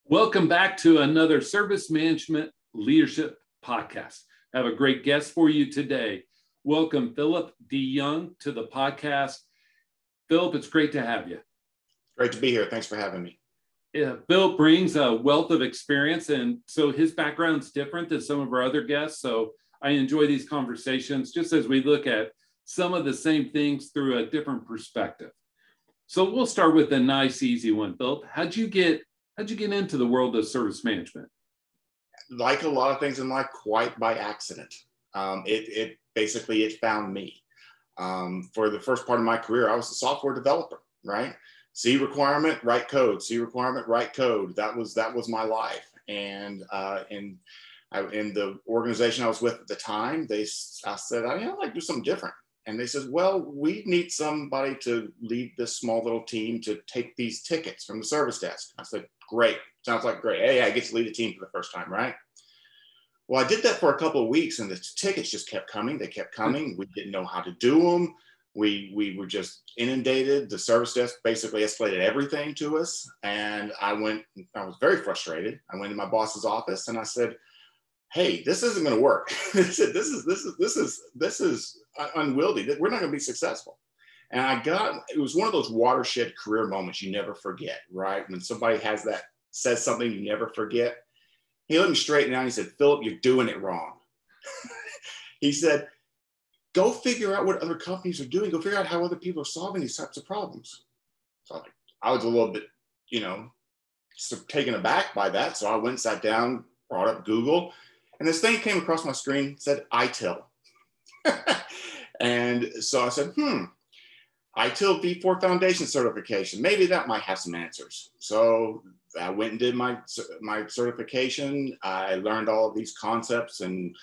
Welcome back to another Service Management Leadership Podcast. I have a great guest for you today. Welcome Philip DeYoung to the podcast. Philip, it's great to have you. Great to be here. Thanks for having me. Philip brings a wealth of experience, and so his background's different than some of our other guests. So I enjoy these conversations just as we look at some of the same things through a different perspective. So we'll start with a nice, easy one. Philip, how'd you get into the world of service management? Like a lot of things in life, quite by accident. It basically found me. For the first part of my career, I was a software developer, right? C requirement, write code. C requirement, write code. That was my life. And in the organization I was with at the time, I said, I'd like to do something different. And they said, well, we need somebody to lead this small little team to take these tickets from the service desk. I said, great. Sounds like great. Hey, I get to lead a team for the first time, right? Well, I did that for a couple of weeks and the tickets just kept coming. They kept coming. We didn't know how to do them. We were just inundated. The service desk basically escalated everything to us. And I was very frustrated. I went to my boss's office and I said, hey, this isn't going to work. I said, this is unwieldy. We're not going to be successful. And it was one of those watershed career moments you never forget, right? When somebody says something you never forget. He let me straighten out. He said, Philip, you're doing it wrong. He said, go figure out what other companies are doing. Go figure out how other people are solving these types of problems. So I was a little bit, taken aback by that. So I went and sat down, brought up Google, and this thing came across my screen, said ITIL. And so I said, ITIL V4 Foundation certification. Maybe that might have some answers. So I went and did my certification. I learned all of these concepts and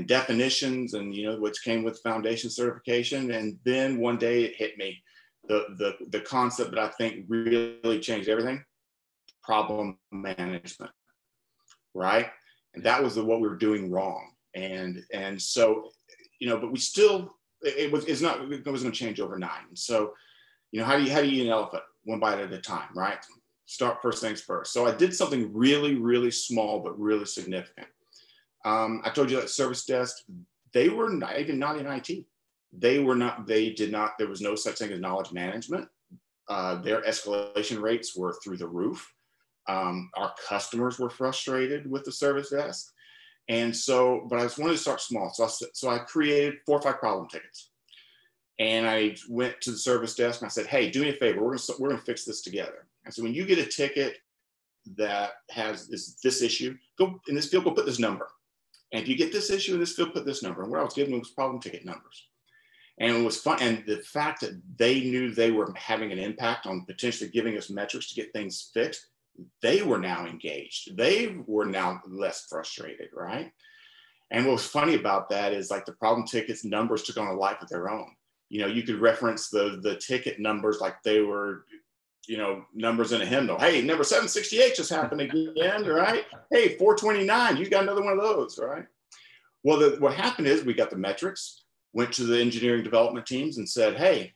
definitions and, which came with foundation certification. And then one day it hit me, the concept that I think really changed everything, problem management, right? And that was what we were doing wrong. And so, but we still, it wasn't going to change overnight. And so, how do you eat an elephant one bite at a time, right? Start first things first. So I did something really, really small, but really significant. I told you that service desk, they were not in IT. There was no such thing as knowledge management. Their escalation rates were through the roof. Our customers were frustrated with the service desk. And so, but I just wanted to start small. So I created 4 or 5 problem tickets. And I went to the service desk and I said, hey, do me a favor. We're going to fix this together. And so when you get a ticket that has this issue, go in this field, go put this number. And if you get this issue in this field, put this number. And what I was giving them was problem ticket numbers. And it was fun. And the fact that they knew they were having an impact on potentially giving us metrics to get things fixed, they were now engaged. They were now less frustrated, right? And what was funny about that is like the problem tickets numbers took on a life of their own. You could reference the ticket numbers like they were, numbers in a hymnal. Hey, number 768 just happened again, right? Hey, 429, you got another one of those, right? Well, what happened is we got the metrics, went to the engineering development teams and said, hey,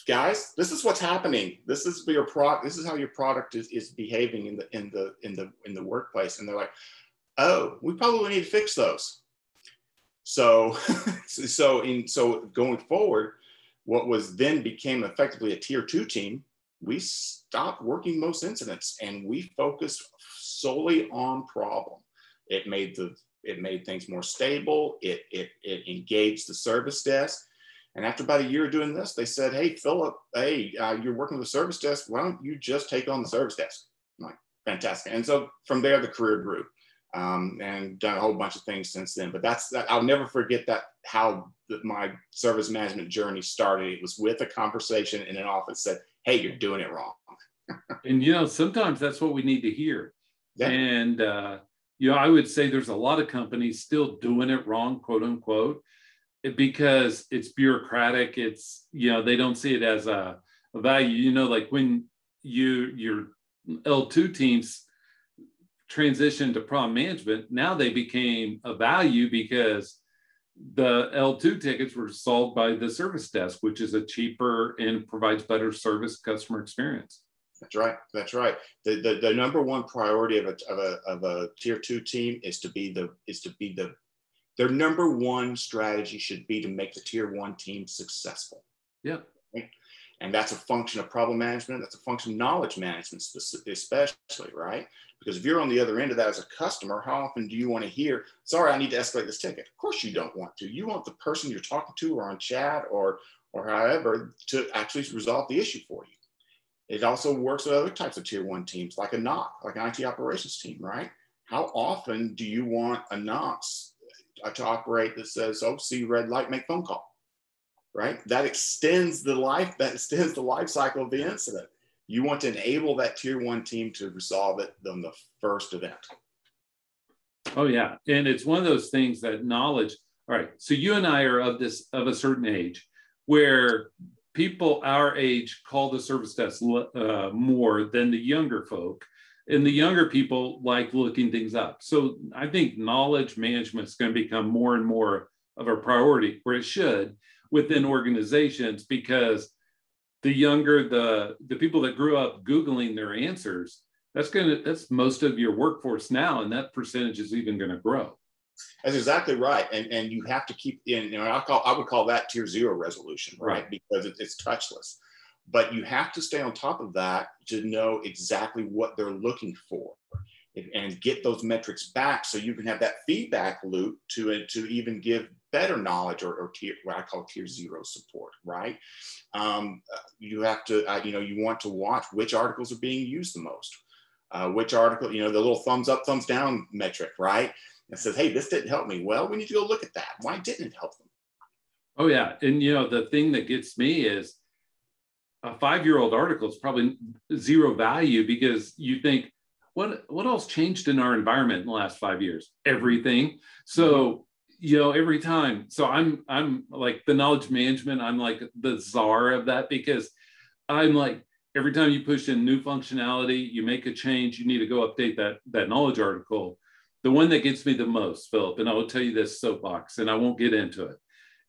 guys, this is what's happening. This is your product. This is how your product is behaving in the workplace. And they're like, oh, we probably need to fix those. So going forward, what was then became effectively a tier 2 team, we stopped working most incidents and we focused solely on problem. It made things more stable. It engaged the service desk. And after about a year of doing this, they said, hey, Philip, you're working with the service desk. Why don't you just take on the service desk? I'm like, fantastic. And so from there, the career grew and done a whole bunch of things since then. But I'll never forget how my service management journey started. It was with a conversation in an office that said, hey, you're doing it wrong. And, sometimes that's what we need to hear. Yeah. And, I would say there's a lot of companies still doing it wrong, quote unquote, because it's bureaucratic. It's, they don't see it as a value, like when your L2 teams transitioned to problem management, now they became a value because the L2 tickets were solved by the service desk, which is a cheaper and provides better service customer experience. That's right. That's right. The number one priority of a tier 2 team is to be their number one strategy should be to make the tier 1 team successful. Yeah. Right? And that's a function of problem management. That's a function of knowledge management, especially, right? Because if you're on the other end of that as a customer, how often do you want to hear, sorry, I need to escalate this ticket? Of course you don't want to. You want the person you're talking to or on chat or however to actually resolve the issue for you. It also works with other types of tier 1 teams, like a NOC, like an IT operations team, right? How often do you want a NOC to operate that says, oh, see red light, make phone call? Right? That extends the life cycle of the incident. You want to enable that tier 1 team to resolve it on the first event. Oh yeah. And it's one of those things that knowledge, all right. So you and I are of a certain age where people our age call the service desk more than the younger folk. And the younger people like looking things up. So I think knowledge management is going to become more and more of a priority, where it should, within organizations, because the younger the people that grew up Googling their answers, that's most of your workforce now, and that percentage is even going to grow. That's exactly right, and you have to keep in. I would call that tier 0 resolution, right? Because it's touchless. But you have to stay on top of that to know exactly what they're looking for, and get those metrics back, so you can have that feedback loop to even give better knowledge or what I call tier 0 support, right? You have to, you want to watch which articles are being used the most. Which article, the little thumbs up, thumbs down metric, right? It says, hey, this didn't help me. Well, we need to go look at that. Why didn't it help them? Oh yeah, and the thing that gets me is a 5-year-old article is probably 0 value, because you think, what else changed in our environment in the last 5 years? Everything. So, every time. So I'm like the knowledge management, I'm like the czar of that, because I'm like, every time you push in new functionality, you make a change, you need to go update that knowledge article. The one that gets me the most, Philip, and I will tell you this soapbox, and I won't get into it,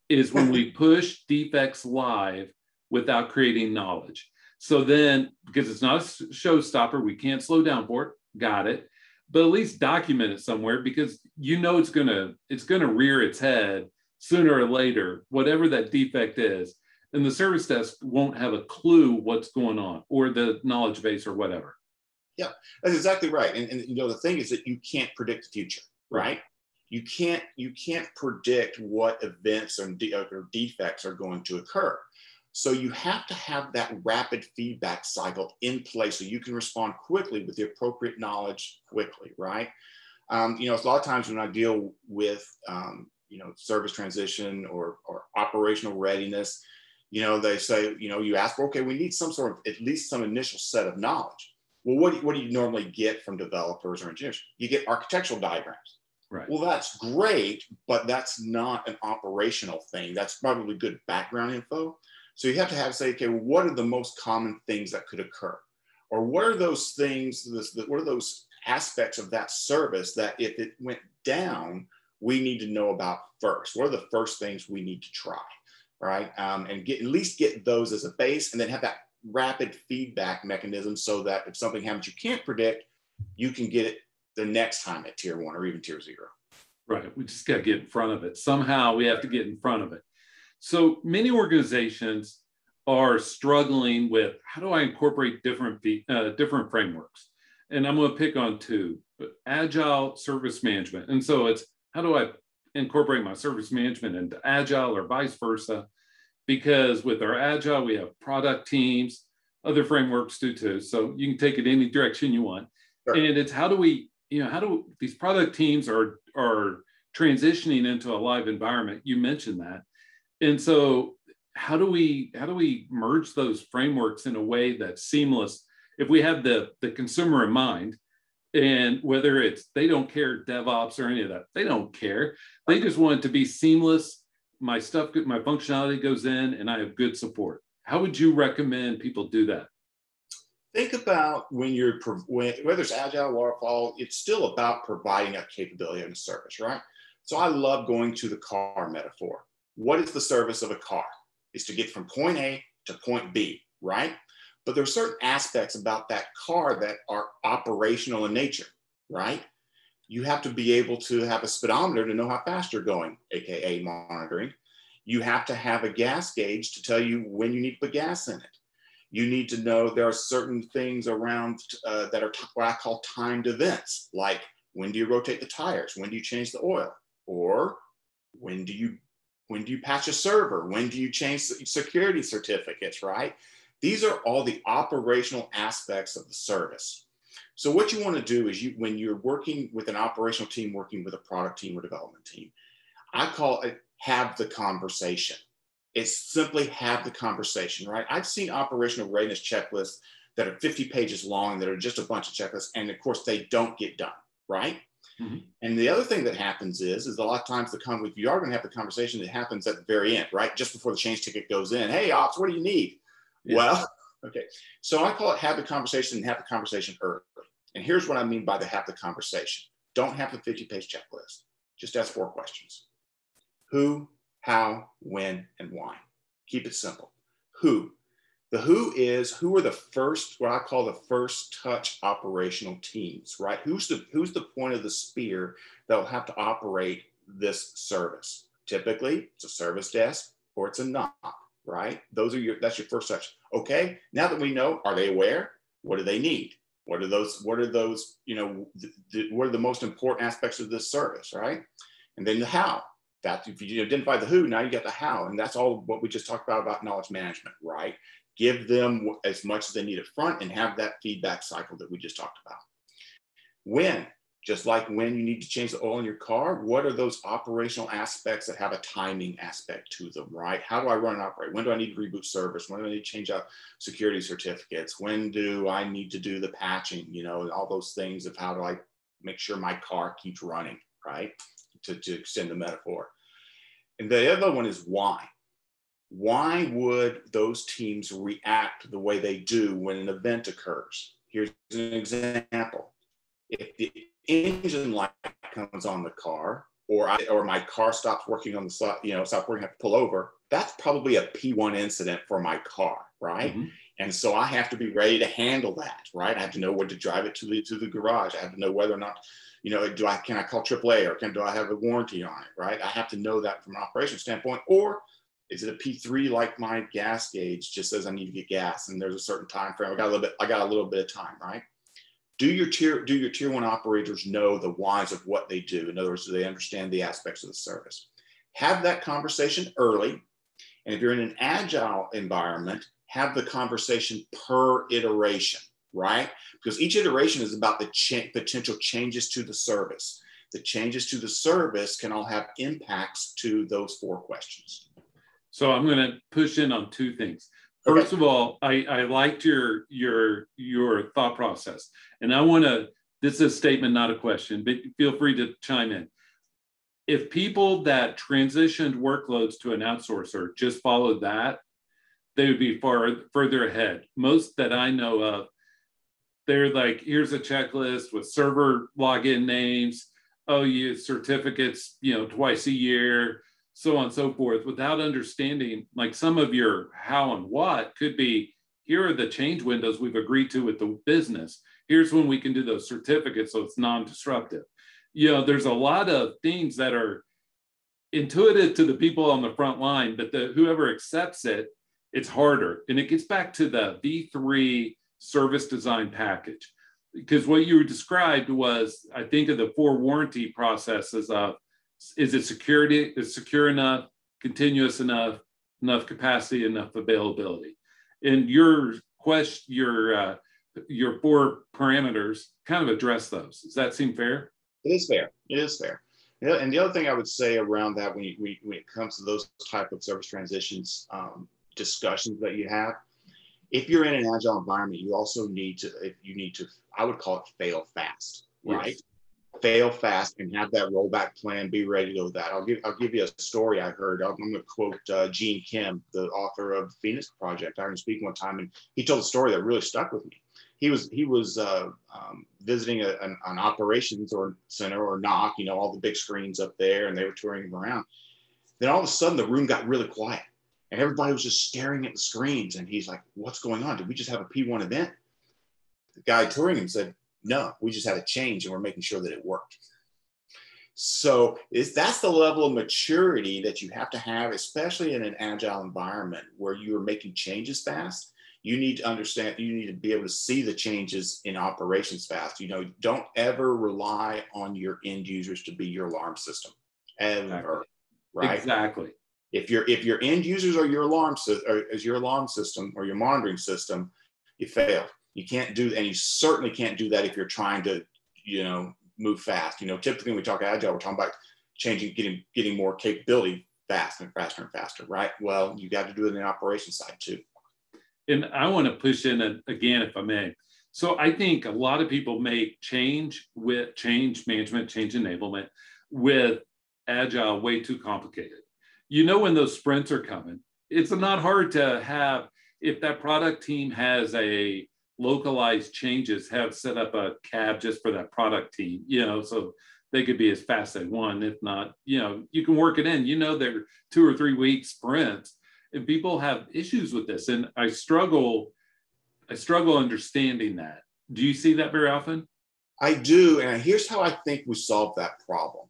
is when we push defects live without creating knowledge. So then, because it's not a showstopper, we can't slow down for it. Got it. But at least document it somewhere, because it's gonna rear its head sooner or later, whatever that defect is. And the service desk won't have a clue what's going on, or the knowledge base or whatever. Yeah, that's exactly right. And the thing is that you can't predict the future, right? You can't predict what events or defects are going to occur. So you have to have that rapid feedback cycle in place so you can respond quickly with the appropriate knowledge quickly, right? A lot of times when I deal with, service transition or operational readiness, they say, you ask, okay, we need some sort of, at least some initial set of knowledge. Well, what do you normally get from developers or engineers? You get architectural diagrams. Right. Well, that's great, but that's not an operational thing. That's probably good background info. So you have to say, okay, well, what are the most common things that could occur? Or what are those things, what are those aspects of that service that if it went down, we need to know about first? What are the first things we need to try, right? And at least get those as a base, and then have that rapid feedback mechanism so that if something happens you can't predict, you can get it the next time at tier 1 or even tier 0. Right. We just got to get in front of it. Somehow we have to get in front of it. So many organizations are struggling with, how do I incorporate different frameworks? And I'm going to pick on 2, Agile, service management. And so it's, how do I incorporate my service management into Agile or vice versa? Because with our Agile, we have product teams, other frameworks do too. So you can take it any direction you want. Sure. And it's how do these product teams are transitioning into a live environment? You mentioned that. And so how do we merge those frameworks in a way that's seamless? If we have the consumer in mind, and whether it's, they don't care DevOps or any of that, they don't care. They just want it to be seamless. My functionality goes in and I have good support. How would you recommend people do that? Think about whether it's Agile, Waterfall, it's still about providing a capability and a service, right? So I love going to the car metaphor. What is the service of a car? It's to get from point A to point B, right? But there are certain aspects about that car that are operational in nature, right? You have to be able to have a speedometer to know how fast you're going, AKA monitoring. You have to have a gas gauge to tell you when you need to put gas in it. You need to know there are certain things around that are what I call timed events, like when do you rotate the tires? When do you change the oil? Or when do you patch a server? When do you change security certificates, right? These are all the operational aspects of the service. So what you want to do is when you're working with an operational team, working with a product team or development team, I call it have the conversation. It's simply have the conversation, right? I've seen operational readiness checklists that are 50 pages long, that are just a bunch of checklists. And of course they don't get done, right? Mm-hmm. And the other thing that happens is a lot of times if you are going to have the conversation, it happens at the very end, right? Just before the change ticket goes in. Hey, ops, what do you need? Yeah. Well, okay. So I call it have the conversation and have the conversation early. And here's what I mean by the have the conversation. Don't have the 50-page checklist. Just ask 4 questions. Who, how, when, and why. Keep it simple. Who. The who are the first, what I call the first touch operational teams, right? Who's the point of the spear that will have to operate this service? Typically, it's a service desk or it's a NOC, right? That's your first touch. Okay, now that we know, are they aware? What do they need? What are those, what are the most important aspects of this service, right? And then the how. That if you identify the who, now you get the how. And that's all what we just talked about knowledge management, right? Give them as much as they need up front and have that feedback cycle that we just talked about. When, just like when you need to change the oil in your car, what are those operational aspects that have a timing aspect to them, right? How do I run and operate? When do I need to reboot service? When do I need to change out security certificates? When do I need to do the patching, and all those things of how do I make sure my car keeps running, right? To extend the metaphor. And the other one is why. Why would those teams react the way they do when an event occurs? Here's an example. If the engine light comes on the car, or my car stops working on the side, stops working, I have to pull over, that's probably a P1 incident for my car, right? Mm-hmm. And so I have to be ready to handle that, right? I have to know when to drive it to the garage. I have to know whether or not, can I call AAA or do I have a warranty on it, right? I have to know that from an operations standpoint. Or is it a P3 like my gas gauge just says I need to get gas and there's a certain time frame? I got a little bit of time, right? Do your tier 1 operators know the whys of what they do? In other words, do they understand the aspects of the service? Have that conversation early. And if you're in an agile environment, have the conversation per iteration, right? Because each iteration is about the potential changes to the service. The changes to the service can all have impacts to those 4 questions. So I'm going to push in on 2 things. First of all, I liked your thought process. And this is a statement, not a question, but feel free to chime in. If people that transitioned workloads to an outsourcer just followed that, they would be further ahead. Most that I know of, they're like, here's a checklist with server login names. Oh, you use certificates, twice a year, so on and so forth, without understanding, like some of your how and what could be, here are the change windows we've agreed to with the business. Here's when we can do those certificates so it's non-disruptive. There's a lot of things that are intuitive to the people on the front line, but whoever accepts it, it's harder. And it gets back to the V3 service design package. Because what you described was, I think of the 4 warranty processes of, is it secure enough, continuous enough capacity, enough availability? And your 4 parameters kind of address those. Does that seem fair? It is fair. It is fair. And the other thing I would say around that, when it comes to those type of service transitions discussions that you have, if you're in an agile environment, you also need to, I would call it fail fast, right? Yes. Fail fast and have that rollback plan, be ready to go with that. I'll give you a story I heard. I'm going to quote Gene Kim, the author of the Phoenix Project. I heard him speak one time, and he told a story that really stuck with me. He was visiting an operations or center or NOC, all the big screens up there, and they were touring him around. Then all of a sudden, the room got really quiet. And everybody was just staring at the screens. And he's like, what's going on? Did we just have a P1 event? The guy touring him said, no, we just had a change and we're making sure that it worked. So that's the level of maturity that you have to have, especially in an agile environment where you are making changes fast. You need to understand, you need to be able to see the changes in operations fast. You know, don't ever rely on your end users to be your alarm system, ever, Exactly. right? Exactly. If your end users are your alarm system or your monitoring system, you fail. You can't do, and you certainly can't do that if you're trying to, you know, move fast. You know, typically when we talk agile, we're talking about changing, getting more capability fast and faster and faster, right? Well, you got to do it in the operations side too. And I want to push in again, if I may. So I think a lot of people make change management, change enablement with agile way too complicated. You know, when those sprints are coming, it's not hard to have, if that product team has a localized changes, have set up a cab just for that product team, you know, so they could be as fast as one. If not, you know, you can work it in, you know, they're 2 or 3 week sprints, and people have issues with this. And I struggle understanding that. Do you see that very often? I do. And here's how I think we solve that problem.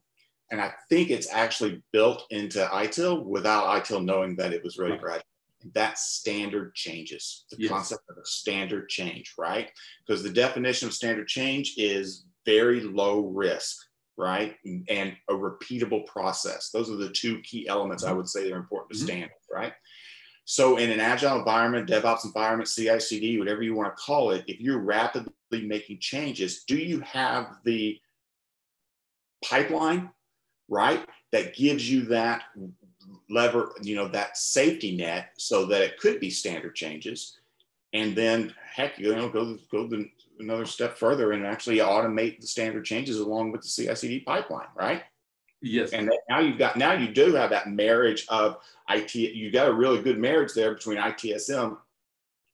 And I think it's actually built into ITIL without ITIL knowing that it was really gradual. That's standard changes, the concept of a standard change, right? Because the definition of standard change is very low risk, right? And a repeatable process. Those are the 2 key elements I would say that are important to standard, right? So in an agile environment, DevOps environment, CI/CD, whatever you want to call it, if you're rapidly making changes, do you have the pipeline, right, that gives you that lever, you know, that safety net so that it could be standard changes? And then heck, you know, go another step further and actually automate the standard changes along with the CI/CD pipeline, right? Yes. And now you do have that marriage of IT. You got a really good marriage there between ITSM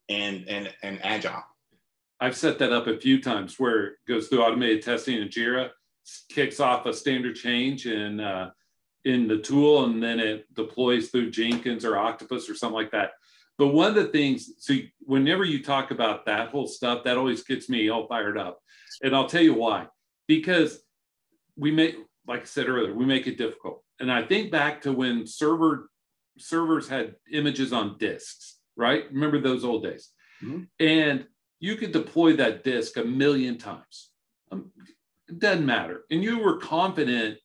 and Agile. I've set that up a few times where it goes through automated testing in Jira, kicks off a standard change in the tool, and then it deploys through Jenkins or Octopus or something like that. But one of the things, so whenever you talk about that whole stuff, that always gets me all fired up. And I'll tell you why. Because we make, like I said earlier, we make it difficult. And I think back to when servers had images on disks, right? Remember those old days? Mm-hmm. And you could deploy that disk 1,000,000 times. It doesn't matter. And you were confident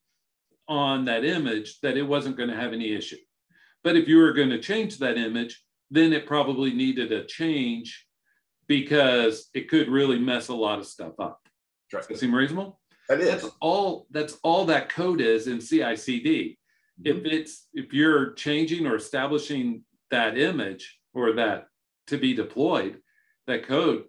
on that image that it wasn't going to have any issue. But if you were going to change that image, then it probably needed a change because it could really mess a lot of stuff up. Right. Does that seem reasonable? That is. That's all that code is in CI/CD. Mm-hmm. If you're changing or establishing that image or that to be deployed, that code,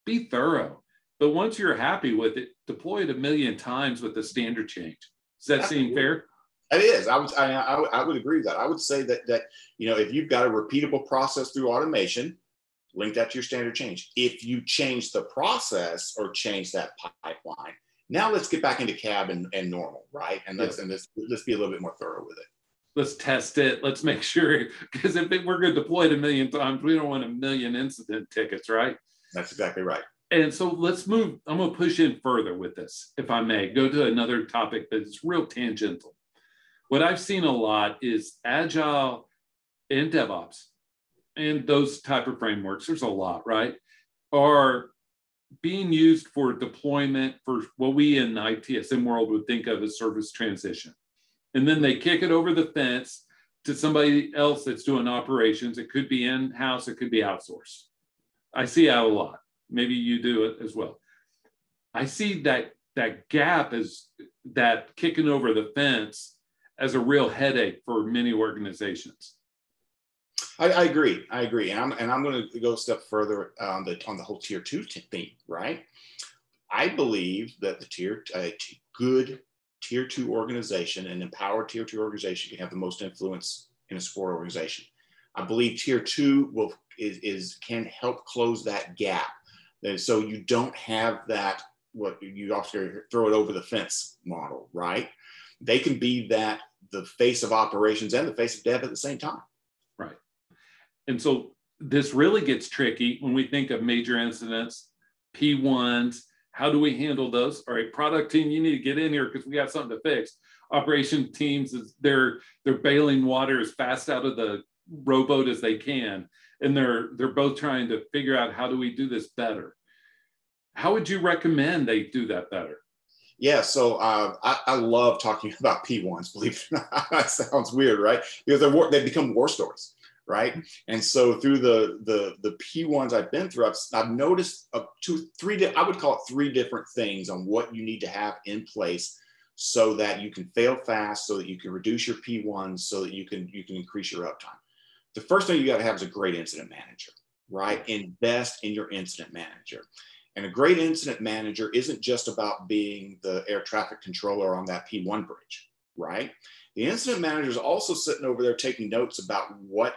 be thorough. But once you're happy with it, deploy it 1,000,000 times with the standard change. Does that seem fair? It is. I would agree with that. I would say that you know, if you've got a repeatable process through automation, link that to your standard change. If you change the process or change that pipeline, now let's get back into cab and normal, right? And let's be a little bit more thorough with it. Let's test it. Let's make sure, because if we're going to deploy it 1,000,000 times, we don't want 1,000,000 incident tickets, right? That's exactly right. And so let's move. I'm going to push in further with this, if I may, go to another topic that's real tangential. What I've seen a lot is Agile and DevOps and those type of frameworks, there's a lot, right, are being used for deployment for what we in the ITSM world would think of as service transition. And then they kick it over the fence to somebody else that's doing operations. It could be in-house, it could be outsourced. I see that a lot. Maybe you do it as well. I see that gap is that kicking over the fence as a real headache for many organizations. I agree. And I'm going to go a step further on the whole tier 2 theme, right? I believe that the good tier 2 organization, an empowered tier 2 organization, can have the most influence in a support organization. I believe tier 2 can help close that gap. And so you don't have that, what you also throw it over the fence model, right? They can be the face of operations and the face of dev at the same time. Right. And so this really gets tricky when we think of major incidents, P1s. How do we handle those? All right, product team, you need to get in here because we got something to fix. Operation teams, they're bailing water as fast out of the rowboat as they can, and they're both trying to figure out, how do we do this better? How would you recommend they do that better? Yeah, so I love talking about P1s, believe it or not. That sounds weird, right? Because they become war stories, right? And so through the P1s I've been through, I've noticed I would call it 3 different things on what you need to have in place so that you can fail fast, so that you can reduce your P1s, so that you can increase your uptime. The first thing you got to have is a great incident manager, right? Invest in your incident manager. And a great incident manager isn't just about being the air traffic controller on that P1 bridge, right? The incident manager is also sitting over there taking notes about what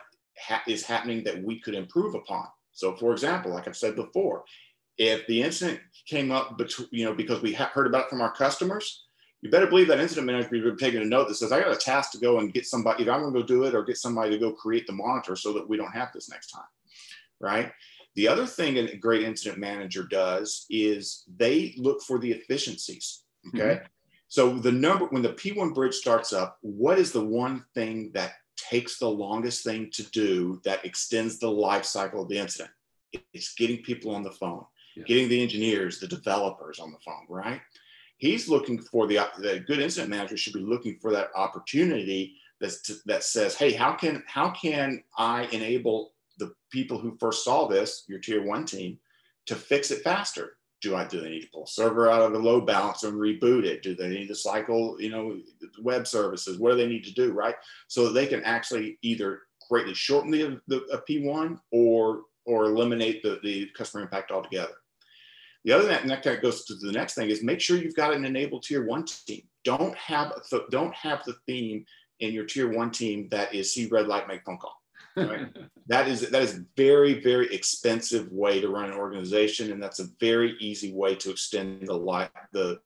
is happening that we could improve upon. So for example, like I've said before, if the incident came up because we heard about it from our customers, you better believe that incident manager is taking a note that says, I got a task to go and get somebody, either I'm going to go do it or get somebody to go create the monitor so that we don't have this next time, right? The other thing a great incident manager does is they look for the efficiencies, okay? Mm-hmm. So when the P1 bridge starts up, what is the one thing that takes the longest thing to do that extends the life cycle of the incident? It's getting people on the phone, getting the engineers, the developers on the phone, right? He's looking for the good incident manager should be looking for that opportunity that says, hey, how can I enable the people who first saw this, your tier 1 team, to fix it faster? Do they need to pull a server out of the load balancer and reboot it? Do they need to cycle, web services? What do they need to do, right? So that they can actually either greatly shorten the P1 or eliminate the customer impact altogether. The other thing, and that kind of goes to the next thing, is make sure you've got an enabled tier 1 team. Don't have the theme in your tier 1 team that is see red light, make phone call. Right? that is very, very expensive way to run an organization, and that's a very easy way to extend the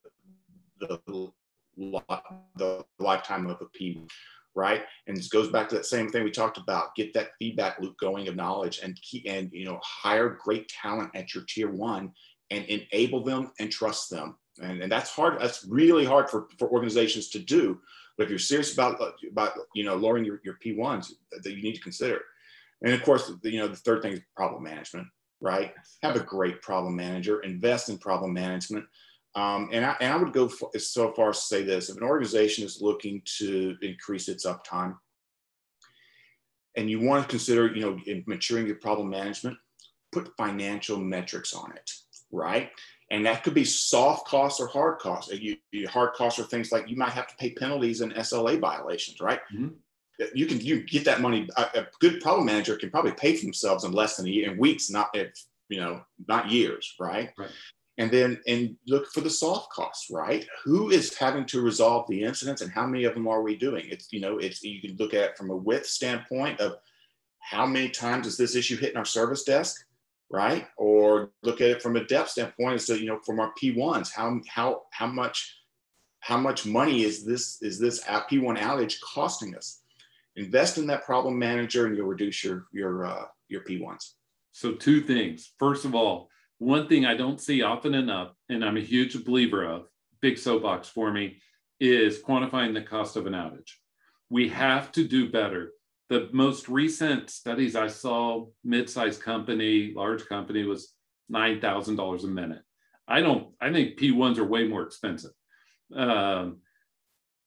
lifetime of a P, right? And this goes back to that same thing we talked about. Get that feedback loop going of knowledge, and hire great talent at your tier 1 and enable them and trust them. And that's hard. That's really hard for organizations to do. But if you're serious about lowering your P1s, that you need to consider. And of course, the third thing is problem management, right? Have a great problem manager. Invest in problem management. And I would go so far as to say this: if an organization is looking to increase its uptime, and you want to consider maturing your problem management, put financial metrics on it, right? And that could be soft costs or hard costs. Hard costs are things like you might have to pay penalties and SLA violations, right? Mm-hmm. You get that money. A good problem manager can probably pay for themselves in less than a year, in weeks, not years, right? Right. And look for the soft costs, right? Who is having to resolve the incidents, and how many of them are we doing? You can look at it from a width standpoint of how many times is this issue hitting our service desk, right? Or look at it from a depth standpoint as to, from our P1s, how much money is this P1 outage costing us? Invest in that problem manager, and you'll reduce your P1s. So 2 things. First of all, one thing I don't see often enough, and I'm a huge believer of, big soapbox for me, is quantifying the cost of an outage. We have to do better. The most recent studies I saw, mid-sized company, large company, was $9,000 a minute. I think P1s are way more expensive.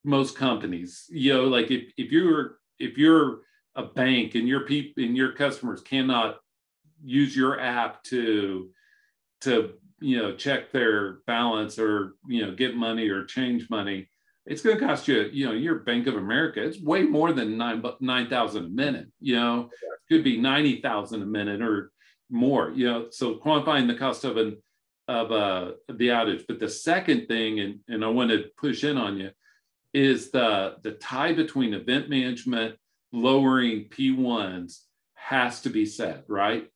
Most companies, like if you're a bank and your customers cannot use your app to check their balance or get money or change money, it's going to cost you, your Bank of America, it's way more than $9,000 a minute. It could be $90,000 a minute or more. So quantifying the cost of the outage. But the second thing, and I want to push in on you, is the tie between event management, lowering P1s has to be set, right?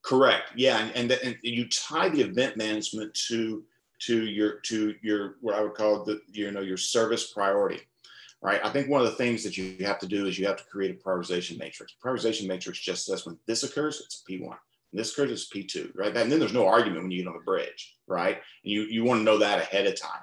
Correct. Yeah, and you tie the event management to your what I would call your service priority, right? I think one of the things that you have to do is you have to create a prioritization matrix. Prioritization matrix just says when this occurs, it's a P1. When this occurs, it's P2, right? And then there's no argument when you get on the bridge, right? And you want to know that ahead of time.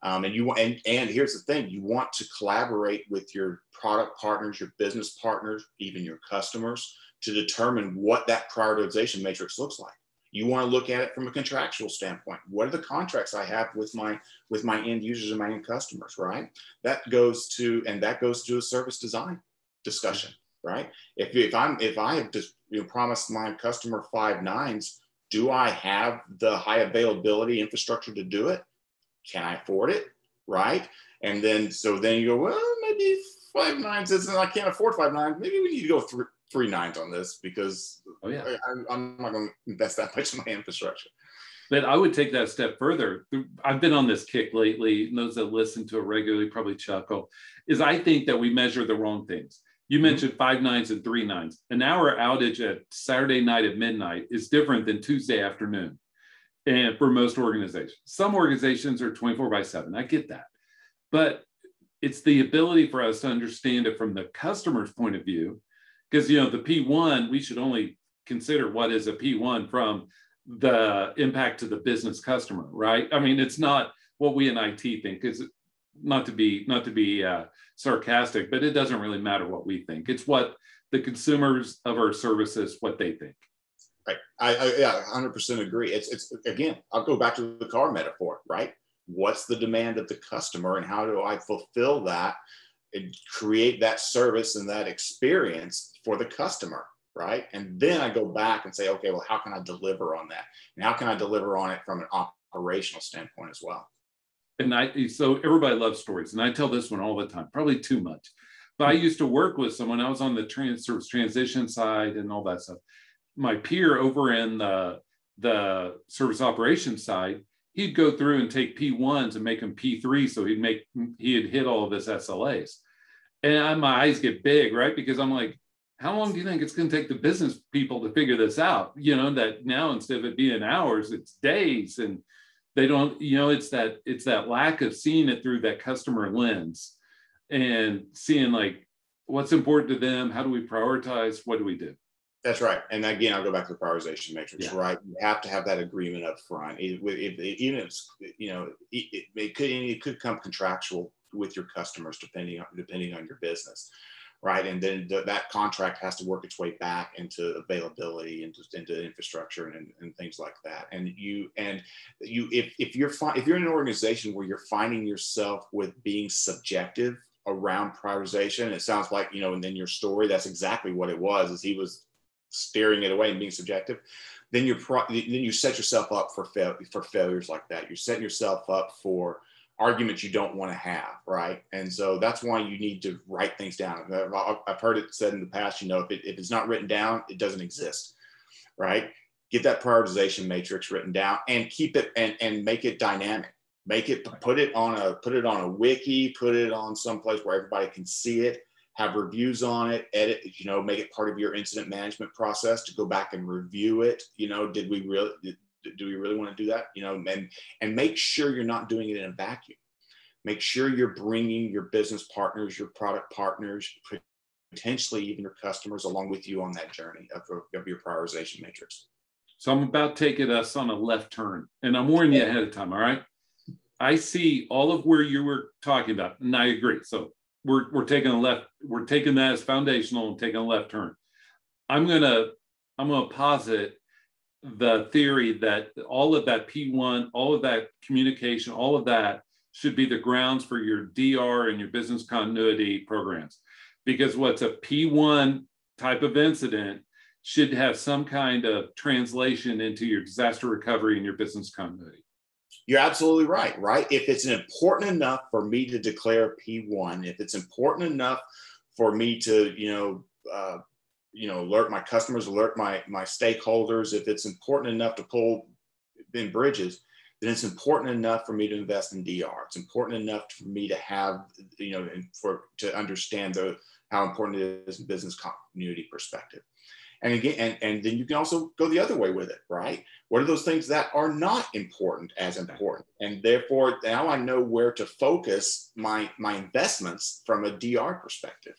And here's the thing, you want to collaborate with your product partners, your business partners, even your customers, to determine what that prioritization matrix looks like. You want to look at it from a contractual standpoint. What are the contracts I have with my end users and my end customers, right? That goes to a service design discussion, right? If I have just promised my customer 5 nines, do I have the high availability infrastructure to do it? Can I afford it? Right. And then you go, well, maybe 5 nines isn't, I can't afford 5 nines. Maybe we need to go 3 nines on this because I'm not going to invest that much in my infrastructure. But I would take that a step further. I've been on this kick lately, and those that listen to it regularly probably chuckle, is I think that we measure the wrong things. You mentioned 5 nines and 3 nines. An hour outage at Saturday night at midnight is different than Tuesday afternoon. And for most organizations, some organizations are 24/7. I get that. But it's the ability for us to understand it from the customer's point of view, because, the P1, we should only consider what is a P1 from the impact to the business customer, right? I mean, it's not what we in IT think. It's not to be sarcastic, but it doesn't really matter what we think. It's what the consumers of our services, what they think. Right. I 100% agree. It's again, I'll go back to the car metaphor, right? What's the demand of the customer and how do I fulfill that and create that service and that experience for the customer, right? And then I go back and say, okay, well, how can I deliver on that? And how can I deliver on it from an operational standpoint as well? And so everybody loves stories, and I tell this one all the time, probably too much. But I used to work with someone, I was on the transition side and all that stuff. My peer over in the service operations side, he'd go through and take P1s and make them P3, so he had hit all of his SLAs. And my eyes get big, right? Because I'm like, how long do you think it's going to take the business people to figure this out? That now instead of it being hours, it's days, and they don't. It's that lack of seeing it through that customer lens and seeing like what's important to them. How do we prioritize? What do we do? That's right. And again, I'll go back to the prioritization matrix, right? You have to have that agreement up front. Even if it could come contractual with your customers, depending on your business, right? And then that contract has to work its way back into availability, into infrastructure and things like that. And if you're in an organization where you're finding yourself with being subjective around prioritization, it sounds like, and then your story, that's exactly what it was, is he was steering it away and being subjective, then you set yourself up for failures like that. You're setting yourself up for arguments you don't want to have, right? And so that's why you need to write things down. I've heard it said in the past, if it's not written down, it doesn't exist, right? Get that prioritization matrix written down and keep it and make it dynamic. Put it on a wiki, put it on someplace where everybody can see it. Have reviews on it, edit, make it part of your incident management process to go back and review it. Do we really want to do that? And make sure you're not doing it in a vacuum. Make sure you're bringing your business partners, your product partners, potentially even your customers along with you on that journey of your prioritization matrix. So I'm about taking us on a left turn, and I'm warning you ahead of time. All right. I see all of where you were talking about, and I agree. So we're taking a left. We're taking that as foundational and taking a left turn. I'm gonna posit the theory that all of that P1, all of that communication, all of that should be the grounds for your DR and your business continuity programs. Because what's a P1 type of incident should have some kind of translation into your disaster recovery and your business continuity. You're absolutely right? If it's important enough for me to declare P1, if it's important enough for me to, alert my customers, alert my stakeholders, if it's important enough to pull in bridges, then it's important enough for me to invest in DR. It's important enough for me to have, to understand how important it is in business continuity perspective. And again, and then you can also go the other way with it, right? What are those things that are not important as important? And therefore, now I know where to focus my investments from a DR perspective.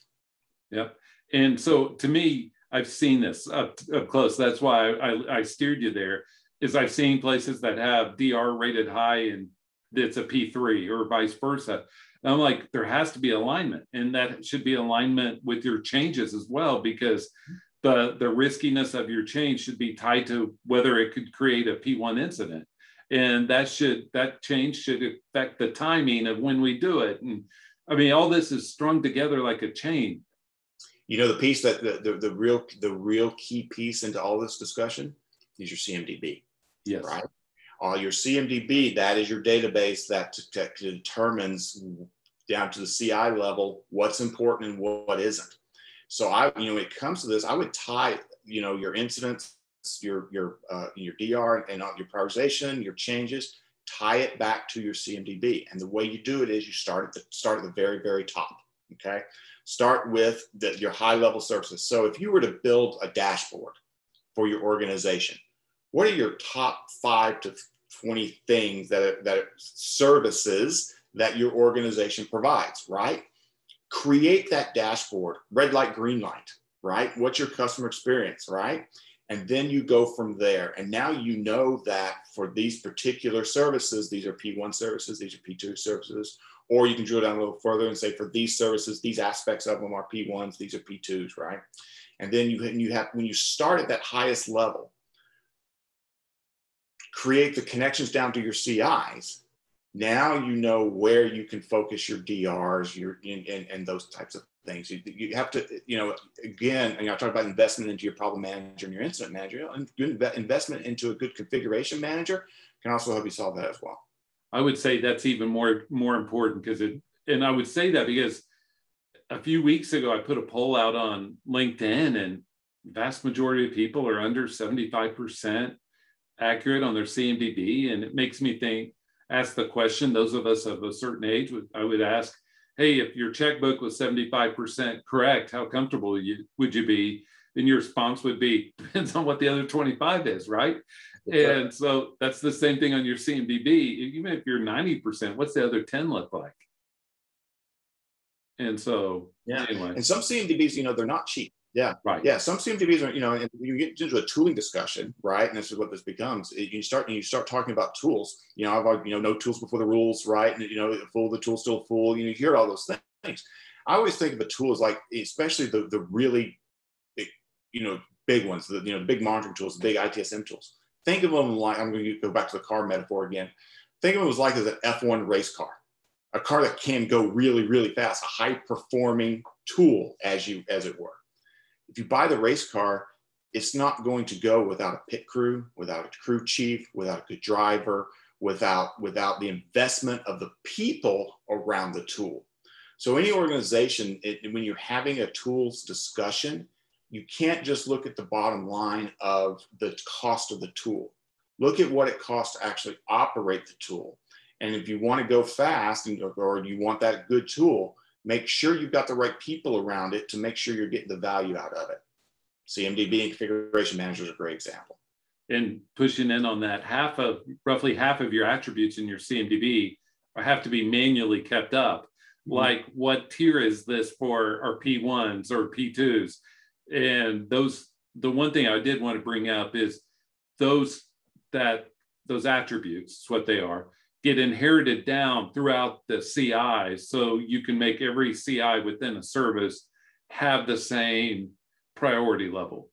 Yep. And so to me, I've seen this up close. That's why I steered you there, is I've seen places that have DR rated high and it's a P3 or vice versa. And I'm like, there has to be alignment, and that should be alignment with your changes as well, because the riskiness of your change should be tied to whether it could create a P1 incident. And that change should affect the timing of when we do it. And I mean, all this is strung together like a chain. You know, the piece that the real key piece into all this discussion is your CMDB. Yes. Right. Your CMDB, that is your database that determines down to the CI level what's important and what isn't. So when it comes to this, I would tie, your incidents, your DR and your prioritization, your changes, tie it back to your CMDB. And the way you do it is you start at the very, very top. Okay. Start with your high level services. So if you were to build a dashboard for your organization, what are your top 5 to 20 things that services that your organization provides, right? Create that dashboard, red light, green light, right? What's your customer experience, right? And then you go from there. And now you know that for these particular services, these are P1 services, these are P2 services, or you can drill down a little further and say for these services, these aspects of them are P1s, these are P2s, right? And then when you start at that highest level, create the connections down to your CIs. Now you know where you can focus your DRs, and those types of things. You have to, again, I talk about investment into your problem manager and your incident manager, and good investment into a good configuration manager can also help you solve that as well. I would say that's even more important and I would say that because a few weeks ago, I put a poll out on LinkedIn, and vast majority of people are under 75% accurate on their CMDB. And it makes me ask the question, those of us of a certain age, I would ask, hey, if your checkbook was 75% correct, how comfortable would you be? And your response would be, depends on what the other 25 is, right? And so that's the same thing on your CMDB. Even if you're 90%, what's the other 10 look like? And so, anyway. And some CMDBs, they're not cheap. Yeah. Right. Yeah. Some CMDBs are, and you get into a tooling discussion, right? And this is what this becomes. You start talking about tools. I've no tools before the rules, right? And full of the tool, still full. You hear all those things. I always think of a tool as like, especially the really big ones, the big monitoring tools, the big ITSM tools. Think of them like, I'm going to go back to the car metaphor again. Think of them as like as an F1 race car, a car that can go really, really fast, a high performing tool, as it were. If you buy the race car, it's not going to go without a pit crew, without a crew chief, without a good driver, without the investment of the people around the tool. So any organization, when you're having a tools discussion, you can't just look at the bottom line of the cost of the tool. Look at what it costs to actually operate the tool. And if you want to go fast or you want that good tool, make sure you've got the right people around it to make sure you're getting the value out of it. CMDB and configuration manager is a great example. And pushing in on that, roughly half of your attributes in your CMDB have to be manually kept up. Mm-hmm. Like, what tier is this for our P1s or P2s? And the one thing I did want to bring up is those attributes, what they are, get inherited down throughout the CI, so you can make every CI within a service have the same priority level.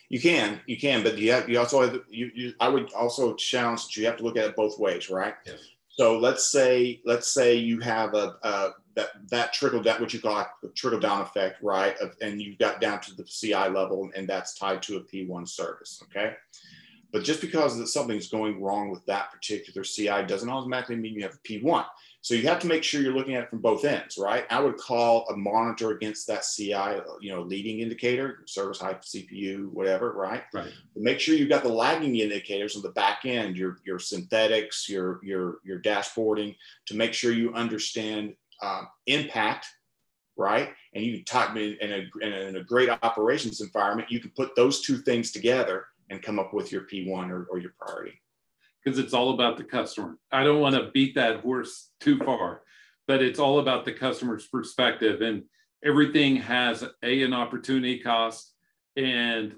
You can, but you also I would also challenge that you have to look at it both ways, right? Yes. So let's say you have that trickle down, what you call a trickle down effect, right? And you've got down to the CI level, and that's tied to a P1 service, okay? But just because something's going wrong with that particular CI doesn't automatically mean you have a P1. So you have to make sure you're looking at it from both ends, right? I would call a monitor against that CI, leading indicator, service height, CPU, whatever, right? Right. But make sure you've got the lagging indicators on the back end, your synthetics, your dashboarding, to make sure you understand impact right? And you type in a great operations environment, you can put those two things together and come up with your P1 or your priority. Because it's all about the customer. I don't want to beat that horse too far, but it's all about the customer's perspective. And everything has an opportunity cost, and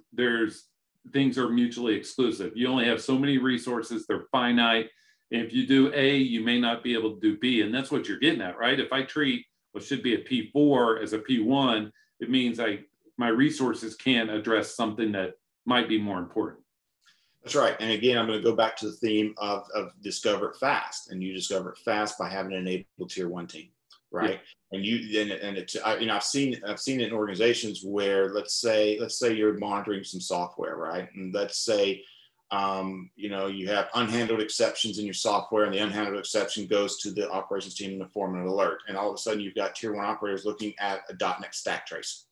things are mutually exclusive. You only have so many resources, they're finite. And if you do A, you may not be able to do B. And that's what you're getting at, right? If I treat what should be a P4 as a P1, it means my resources can't address something that might be more important. That's right. And again, I'm going to go back to the theme of discover it fast. And you discover it fast by having an enabled tier 1 team, right? Yeah. I've seen it in organizations where let's say you're monitoring some software, right? And let's say you have unhandled exceptions in your software, and the unhandled exception goes to the operations team in the form of an alert. And all of a sudden you've got tier 1 operators looking at a .NET stack trace.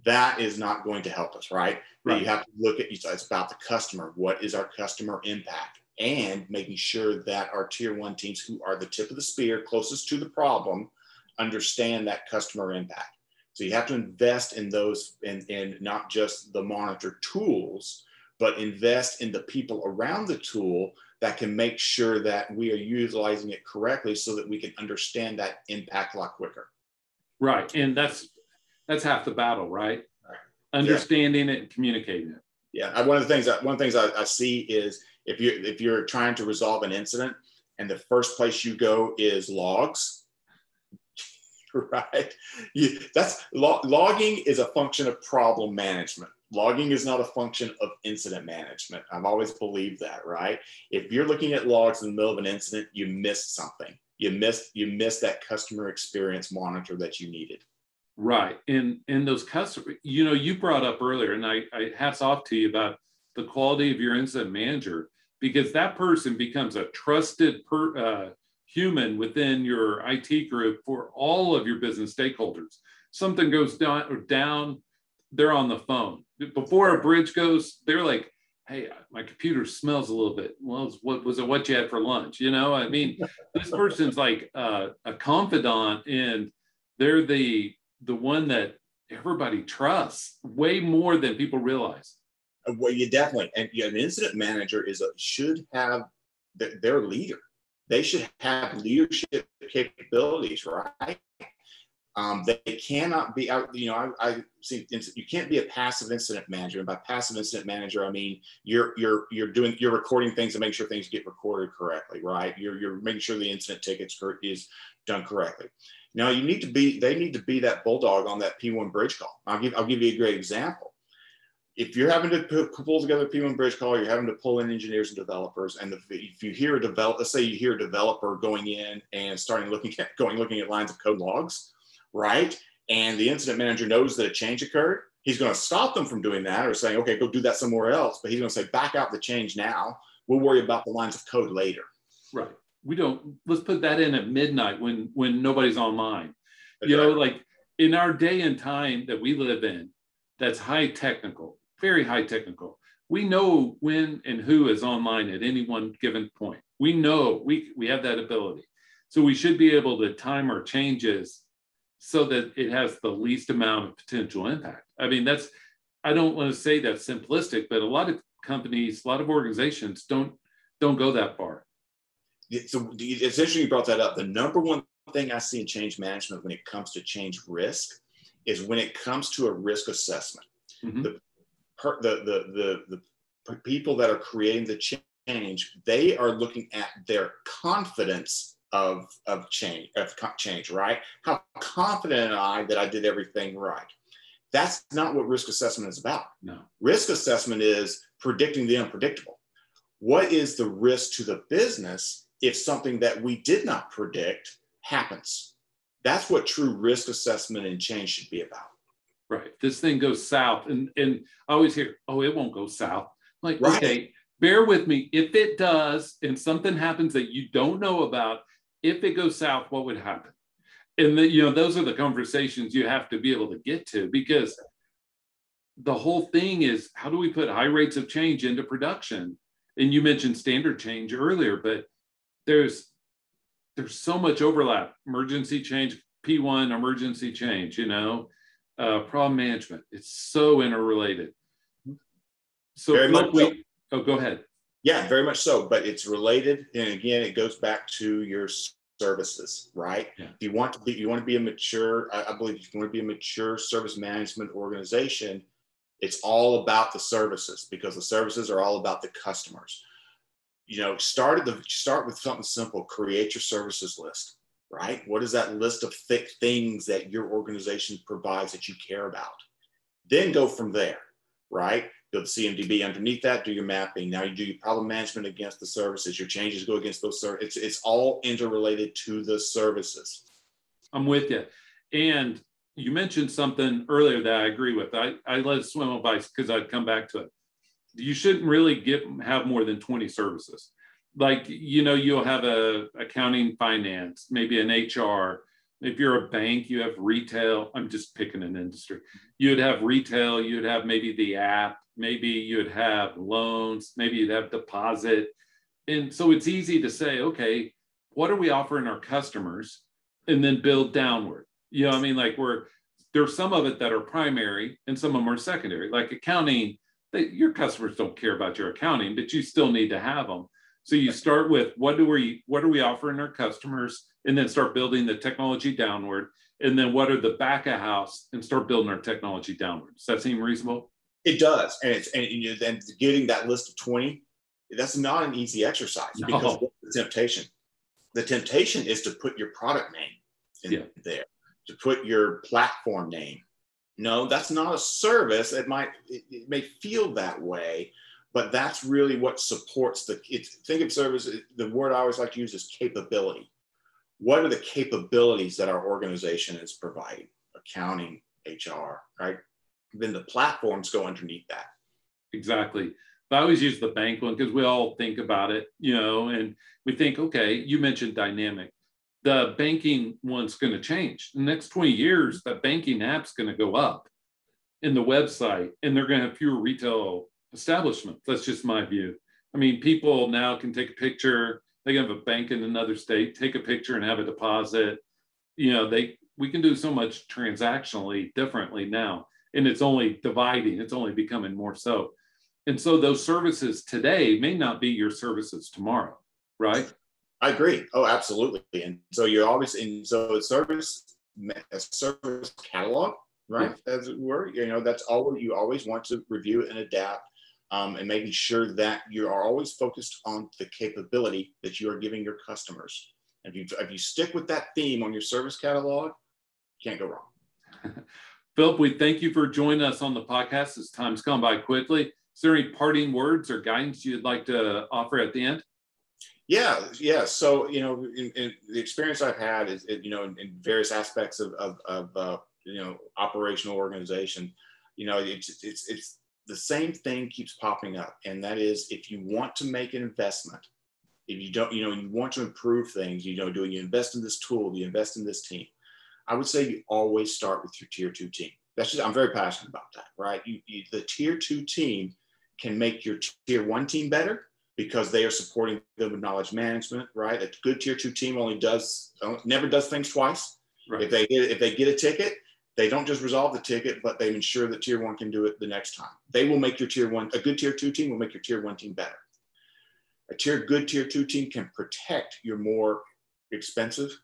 That is not going to help us, right? Right. You have to look at, it's about the customer. What is our customer impact? And making sure that our tier 1 teams, who are the tip of the spear, closest to the problem, understand that customer impact. So you have to invest in those, in not just the monitor tools, but invest in the people around the tool that can make sure that we are utilizing it correctly so that we can understand that impact a lot quicker. Right. And that's half the battle, right? Understanding it and communicating it. Yeah. One of the things I see is if you're trying to resolve an incident and the first place you go is logs, right? Logging is a function of problem management. Logging is not a function of incident management. I've always believed that, right? If you're looking at logs in the middle of an incident, you missed something. You missed that customer experience monitor that you needed. Right. And those customers, you brought up earlier, and I hats off to you about the quality of your incident manager, because that person becomes a trusted human within your IT group for all of your business stakeholders. Something goes down, they're on the phone. Before a bridge goes, they're like, hey, my computer smells a little bit. Well, what you had for lunch? I mean, this person's like a confidant, and they're the one that everybody trusts way more than people realize. Well, you definitely, and an incident manager should have their leader. They should have leadership capabilities, right? They cannot be out. I see you can't be a passive incident manager. And by passive incident manager, I mean you're recording things and make sure things get recorded correctly, right? You're making sure the incident ticket is done correctly. Now they need to be that bulldog on that P1 bridge call. I'll give you a great example. If you're having to pull together a P1 bridge call, you're having to pull in engineers and developers. And if you hear let's say you hear a developer going in and looking at lines of code logs, right? And the incident manager knows that a change occurred. He's going to stop them from doing that or saying, okay, go do that somewhere else. But he's going to say, back out the change now. We'll worry about the lines of code later. Right. Let's put that in at midnight when nobody's online. That's right. Like in our day and time that we live in, that's high technical, very high technical. We know when and who is online at any one given point. We know we have that ability. So we should be able to time our changes so that it has the least amount of potential impact. I mean, I don't want to say that's simplistic, but a lot of companies, a lot of organizations don't go that far. So it's interesting you brought that up. The number one thing I see in change management when it comes to change risk is when it comes to a risk assessment. Mm-hmm. The people that are creating the change, they are looking at their confidence of change, right? How confident am I that I did everything right? That's not what risk assessment is about. No. Risk assessment is predicting the unpredictable. What is the risk to the business if something that we did not predict happens? That's what true risk assessment and change should be about. Right. This thing goes south, and I always hear, oh, it won't go south. I'm like, right. Okay, bear with me. If it does, and something happens that you don't know about, if it goes south, what would happen? And those are the conversations you have to be able to get to, because the whole thing is, how do we put high rates of change into production? And you mentioned standard change earlier, but there's so much overlap. Emergency change, P1, emergency change, problem management. It's so interrelated. So Very much so. Oh, go ahead. Yeah, very much so. But it's related. And again, it goes back to your services, right? Yeah. If you want to be a mature, I believe if you want to be a mature service management organization, it's all about the services, because the services are all about the customers. Start with something simple. Create your services list, right? What is that list of thick things that your organization provides that you care about? Then go from there, right? Build the CMDB underneath that, do your mapping. Now you do your problem management against the services. Your changes go against those services. It's all interrelated to the services. I'm with you. And you mentioned something earlier that I agree with. I let it swim by because I'd come back to it. You shouldn't really have more than 20 services. Like, you'll have a accounting, finance, maybe an HR. If you're a bank, you have retail. I'm just picking an industry. You'd have retail, you'd have maybe the app, maybe you'd have loans, maybe you'd have deposit. And so it's easy to say, okay, what are we offering our customers? And then build downward. Like there's some of it that are primary and some of them are secondary. Like accounting, your customers don't care about your accounting, but you still need to have them. So you start with what are we offering our customers, and then start building the technology downward. And then what are the back of house, and start building our technology downward. Does that seem reasonable? It does. And then getting that list of 20, that's not an easy exercise. No. Because what's the temptation? The temptation is to put your product name in there, to put your platform name. No, that's not a service. It may feel that way, but that's really what supports think of service. The word I always like to use is capability. What are the capabilities that our organization is providing? Accounting, HR, right? Then the platforms go underneath that. Exactly. But I always use the bank one because we all think about it, and we think, okay, you mentioned dynamic. The banking one's going to change. In the next 20 years, the banking app's going to go up in the website, and they're going to have fewer retail establishments. That's just my view. People now can take a picture. They can have a bank in another state, take a picture and have a deposit. We can do so much transactionally differently now, and it's only dividing. It's only becoming more so. And so those services today may not be your services tomorrow, right? I agree. Oh, absolutely. And so a service catalog, right? Yeah. As it were, that's all you always want to review and adapt, and making sure that you are always focused on the capability that you are giving your customers. And if you stick with that theme on your service catalog, you can't go wrong. Philip, we thank you for joining us on the podcast. As time's gone by quickly, is there any parting words or guidance you'd like to offer at the end? Yeah. So, in the experience I've had is, in various aspects of operational organization, it's the same thing keeps popping up. And that is, if you want to make an investment, if you don't, you want to improve things, do you invest in this tool, do you invest in this team? I would say you always start with your tier 2 team. I'm very passionate about that, right? The tier 2 team can make your tier 1 team better, because they are supporting them with knowledge management, right? A good tier 2 team never does things twice. Right. If they get a ticket, they don't just resolve the ticket, but they ensure that tier 1 can do it the next time. They will make your a good tier 2 team will make your tier 1 team better. Good tier 2 team can protect your more expensive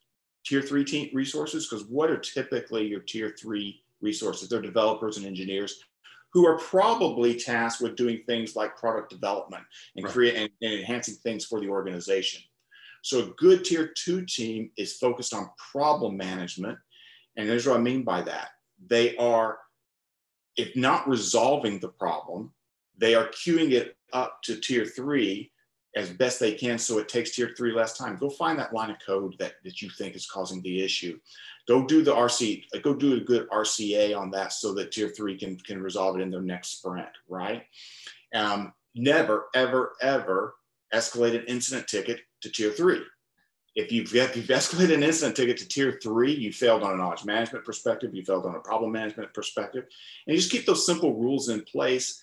tier 3 team resources, because what are typically your tier 3 resources? They're developers and engineers who are probably tasked with doing things like product development and and enhancing things for the organization. So a good tier 2 team is focused on problem management. And here's what I mean by that. They are, if not resolving the problem, they are queuing it up to tier 3 as best they can, so it takes tier 3 less time. Go find that line of code that you think is causing the issue. Go do a good RCA on that, so that tier 3 can resolve it in their next sprint, right? Never, ever, ever escalate an incident ticket to tier 3. If you've escalated an incident ticket to tier 3, you failed on a knowledge management perspective, you failed on a problem management perspective, and you just keep those simple rules in place.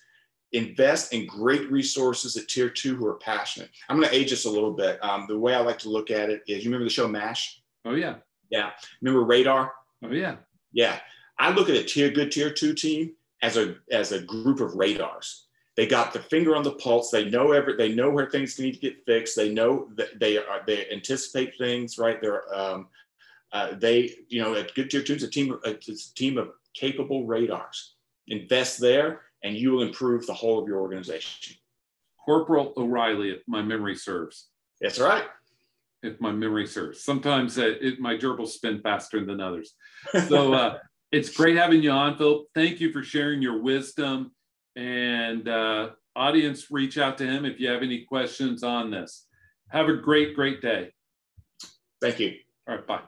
Invest in great resources at tier 2 who are passionate. I'm going to age this a little bit. The way I like to look at it is, you remember the show MASH? Oh, yeah. Yeah. Remember radar? Oh yeah. Yeah. I look at a good tier 2 team as a group of radars. They got the finger on the pulse. They know where things need to get fixed. They know that they anticipate things, right? A good tier 2 is a team of capable radars. Invest there, and you will improve the whole of your organization. Corporal O'Reilly, if my memory serves. That's right. If my memory serves. Sometimes my gerbils spin faster than others. So it's great having you on, Phil. Thank you for sharing your wisdom. And audience, reach out to him if you have any questions on this. Have a great, great day. Thank you. All right, bye.